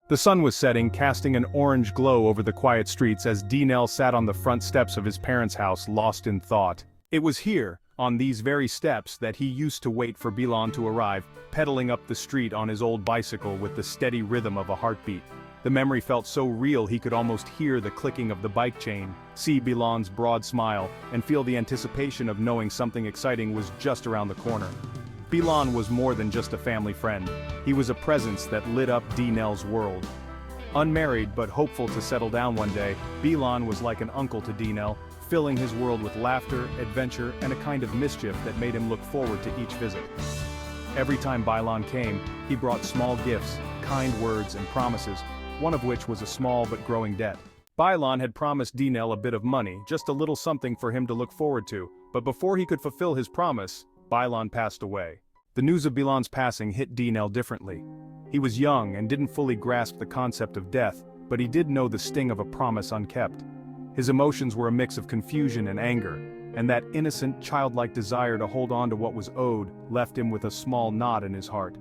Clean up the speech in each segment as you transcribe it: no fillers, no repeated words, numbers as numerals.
The sun was setting, casting an orange glow over the quiet streets as Dinel sat on the front steps of his parents' house, lost in thought. It was here, on these very steps, that he used to wait for Bilan to arrive, pedaling up the street on his old bicycle with the steady rhythm of a heartbeat. The memory felt so real he could almost hear the clicking of the bike chain, see Bilan's broad smile, and feel the anticipation of knowing something exciting was just around the corner. Bilan was more than just a family friend. He was a presence that lit up Dinel's world. Unmarried but hopeful to settle down one day, Bilan was like an uncle to Dinel, filling his world with laughter, adventure, and a kind of mischief that made him look forward to each visit. Every time Bilan came, he brought small gifts, kind words, and promises, one of which was a small but growing debt. Bilan had promised Dinel a bit of money, just a little something for him to look forward to, but before he could fulfill his promise, Bilan passed away. The news of Bilan's passing hit Dinel differently. He was young and didn't fully grasp the concept of death, but he did know the sting of a promise unkept. His emotions were a mix of confusion and anger, and that innocent, childlike desire to hold on to what was owed left him with a small knot in his heart.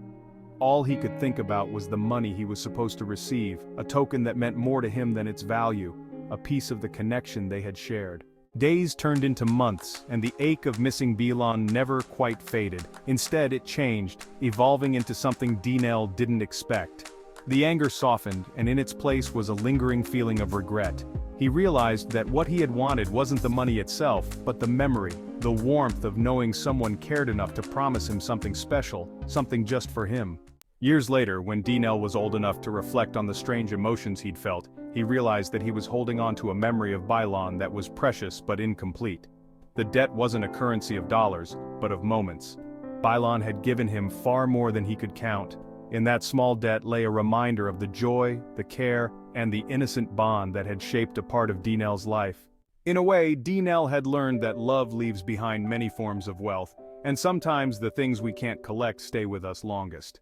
All he could think about was the money he was supposed to receive, a token that meant more to him than its value, a piece of the connection they had shared. Days turned into months, and the ache of missing Bilan never quite faded. Instead, it changed, evolving into something Dinel didn't expect. The anger softened, and in its place was a lingering feeling of regret. He realized that what he had wanted wasn't the money itself, but the memory, the warmth of knowing someone cared enough to promise him something special, something just for him. Years later, when Dinel was old enough to reflect on the strange emotions he'd felt, he realized that he was holding on to a memory of Bilan that was precious but incomplete. The debt wasn't a currency of dollars, but of moments. Bilan had given him far more than he could count. In that small debt lay a reminder of the joy, the care, and the innocent bond that had shaped a part of Dinel's life. In a way, Dinel had learned that love leaves behind many forms of wealth, and sometimes the things we can't collect stay with us longest.